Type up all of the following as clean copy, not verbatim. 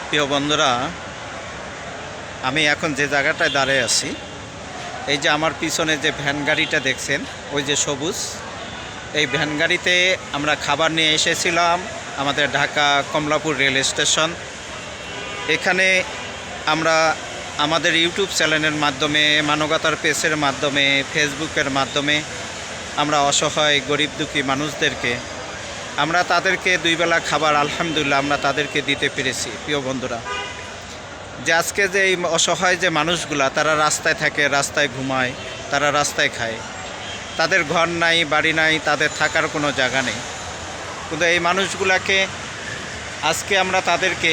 প্রিয় বন্ধুরা, আমি এখন যে জায়গাটায় দাঁড়িয়ে আছি, এই যে আমার পিছনে যে ভ্যান গাড়িটা দেখছেন, ওই যে সবুজ, এই ভ্যান গাড়িতে আমরা খাবার নিয়ে এসেছিলাম আমাদের ঢাকা কমলাপুর রেল স্টেশন। এখানে আমরা আমাদের ইউটিউব চ্যানেলের মাধ্যমে, মানবতার পেজের মাধ্যমে, ফেসবুকের মাধ্যমে আমরা অসহায় গরিব দুঃখী মানুষদেরকে আমরা তাদেরকে দুই বেলা খাবার আলহামদুলিল্লাহ আমরা তাদেরকে দিতে পেরেছি। প্রিয় বন্ধুরা, যে আজকে যে এই অসহায় যে মানুষগুলা, তারা রাস্তায় থাকে, রাস্তায় ঘুমায়, তারা রাস্তায় খায়, তাদের ঘর নাই, বাড়ি নাই, তাদের থাকার কোনো জায়গা নেই। কিন্তু এই মানুষগুলাকে আজকে আমরা তাদেরকে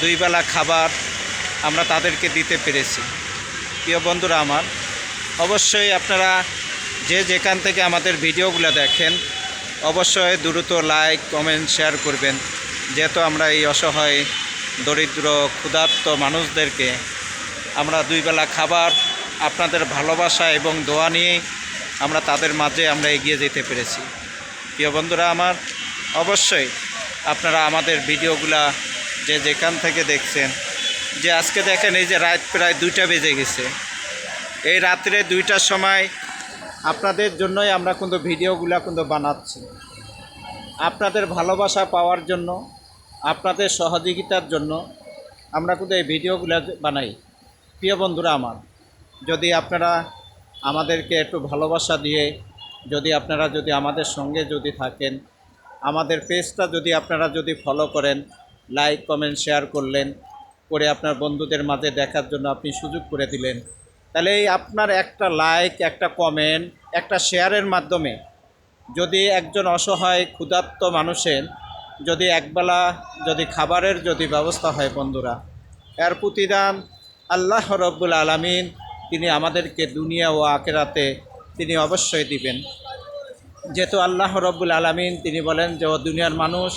দুই বেলা খাবার আমরা তাদেরকে দিতে পেরেছি। প্রিয় বন্ধুরা আমার, অবশ্যই আপনারা যে যেখান থেকে আমাদের ভিডিওগুলো দেখেন, অবশ্যই দ্রুত লাইক, কমেন্ট, শেয়ার করবেন, যেহেতু আমরা এই অসহায় দরিদ্র ক্ষুধার্ত মানুষদেরকে আমরা দুই বেলা খাবার আপনাদের ভালোবাসা এবং দোয়া নিয়ে আমরা তাদের মাঝে আমরা এগিয়ে যেতে পেরেছি। প্রিয় বন্ধুরা আমার, অবশ্যই আপনারা আমাদের ভিডিওগুলা যে যেখান থেকে দেখছেন, যে আজকে দেখেন এই যে রাত প্রায় 2টা বেজে গেছে, এই রাত্রে 2টার সময় আপনাদের জন্যই আমরা কিন্তু ভিডিওগুলা কিন্তু বানাচ্ছি, আপনাদের ভালোবাসা পাওয়ার জন্য, আপনাদের সহযোগিতার জন্য আমরা কিন্তু এই ভিডিওগুলো বানাই। প্রিয় বন্ধুরা আমার, যদি আপনারা আমাদেরকে একটু ভালোবাসা দিয়ে যদি আমাদের সঙ্গে যদি থাকেন, আমাদের পেজটা যদি আপনারা যদি ফলো করেন, লাইক, কমেন্ট, শেয়ার করলেন, করে আপনার বন্ধুদের মাঝে দেখার জন্য আপনি সুযোগ করে দিলেন, তাহলে এই আপনার একটা লাইক, একটা কমেন্ট, একটা শেয়ারের মাধ্যমে যদি একজন অসহায় ক্ষুধার্ত মানুষের যদি একবেলা যদি খাবারের যদি ব্যবস্থা হয় বন্ধুরা, এর প্রতিদান আল্লাহ রব্বুল আলামিন তিনি আমাদেরকে দুনিয়া ও আখিরাতে তিনি অবশ্যই দিবেন। যেহেতু আল্লাহ রব্বুল আলামিন তিনি বলেন যে, ও দুনিয়ার মানুষ,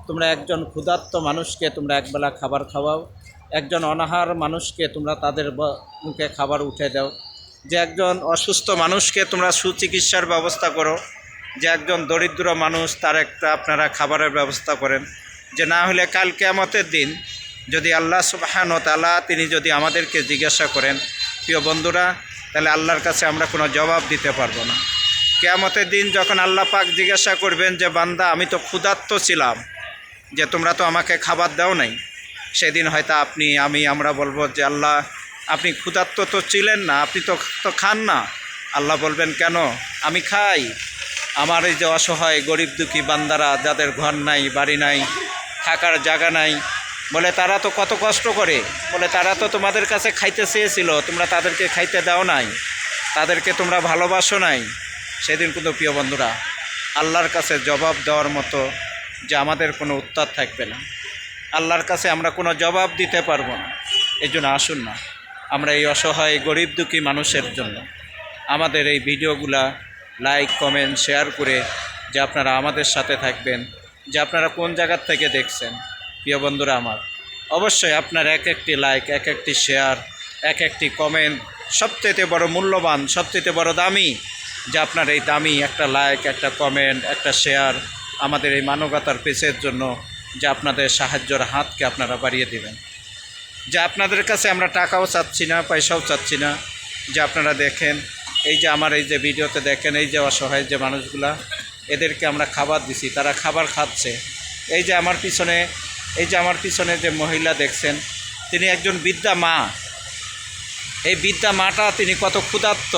তোমরা একজন ক্ষুধার্ত মানুষকে তোমরা একবেলা খাবার খাওয়াও, একজন অনাহার মানুষকে তোমরা তাদের মুখে খাবার উঠে দাও, যে একজন অসুস্থ মানুষকে তোমরা সুচিকিৎসার ব্যবস্থা করো, যে একজন দরিদ্র মানুষ তার একটা আপনারা খাবারের ব্যবস্থা করেন। যে না হলে কাল কিয়ামতের দিন যদি আল্লাহ সুবহানাহু ওয়া তাআলা তিনি যদি আমাদেরকে জিজ্ঞাসা করেন, প্রিয় বন্ধুরা, তাহলে আল্লাহর কাছে আমরা কোনো জবাব দিতে পারবো না। কিয়ামতের দিন যখন আল্লাহ পাক জিজ্ঞাসা করবেন যে, বান্দা আমি তো ক্ষুধার্ত ছিলাম, যে তোমরা তো আমাকে খাবার দাও নাই, সেদিন হয়তো আমরা বলবো যে, আল্লাহ আপনি ক্ষুধার্ত তো ছিলেন না, আপনি তো খান না। আল্লাহ বলবেন, কেন? আমি খাই। আমার এই যে অসহায় গরিব দুঃখী বান্দারা, যাদের ঘর নাই, বাড়ি নাই, থাকার জায়গা নাই, বলে তারা তো কত কষ্ট করে, বলে তারা তো তোমাদের কাছে খাইতে চেয়েছিল, তোমরা তাদেরকে খাইতে দাও নাই, তাদেরকে তোমরা ভালোবাসো নাই। সেদিন কিন্তু প্রিয় বন্ধুরা আল্লাহর কাছে জবাব দেওয়ার মতো যে আমাদের কোনো উত্তর থাকবে না, আল্লাহর কাছে আমরা কোনো জবাব দিতে পারবো না। এই জন্য আসুন না, আমরা এই অসহায় গরিব দুঃখী মানুষের জন্য আমাদের এই ভিডিওগুলা লাইক, কমেন্ট, শেয়ার করে যে আপনারা আমাদের সাথে থাকবেন, যে আপনারা কোন জায়গার থেকে দেখছেন। প্রিয় বন্ধুরা আমার, অবশ্যই আপনার এক একটি লাইক, এক একটি শেয়ার, এক একটি কমেন্ট সবচেয়ে বড় মূল্যবান, সবচেয়ে বড় দামি, যে আপনার এই দামি একটা লাইক, একটা কমেন্ট, একটা শেয়ার আমাদের এই মানবতার পেজের জন্য যে আপনাদের সাহায্যের হাতকে আপনারা বাড়িয়ে দেবেন। যে আপনাদের কাছে আমরা টাকাও চাচ্ছি না, পয়সাও চাচ্ছি না, যে আপনারা দেখেন এই যে আমার এই যে ভিডিওতে দেখেন এই যে অসহায় যে মানুষগুলা, এদেরকে আমরা খাবার দিছি, তারা খাবার খাচ্ছে। এই যে আমার পিছনে যে মহিলা দেখছেন, তিনি একজন বৃদ্ধা মা। এই বৃদ্ধা মাটা তিনি কত ক্ষুধার্ত,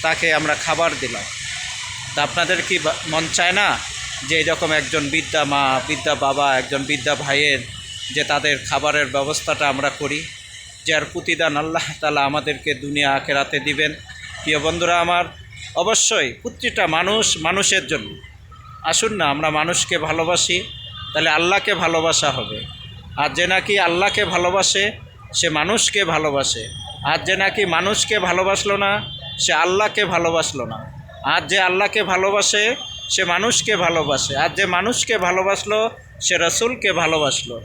তাকে আমরা খাবার দিলাম। তা আপনাদের কি মন চায় না যে এরকম একজন বৃদ্ধা মা, বৃদ্ধা বাবা, একজন বৃদ্ধা ভাইয়ের যে তাদের খাবারের ব্যবস্থাটা আমরা করি, যার প্রতিদান আল্লাহ তাআলা আমাদেরকে দুনিয়া আখিরাতে দিবেন। প্রিয় বন্ধুরা আমার, অবশ্যই প্রতিটা মানুষের জন্য আসুন না, আমরা মানুষকে ভালোবাসি, তাহলে আল্লাহকে ভালোবাসা হবে। আর যে নাকি আল্লাহকে ভালোবাসে সে মানুষকে ভালোবাসে, আর যে নাকি মানুষকে ভালোবাসলো না সে আল্লাহকে ভালোবাসলো না। আর যে আল্লাহকে ভালোবাসে সে মানুষকে ভালোবাসে, আর যে মানুষকে ভালোবাসলো সে রাসূলকে ভালোবাসলো।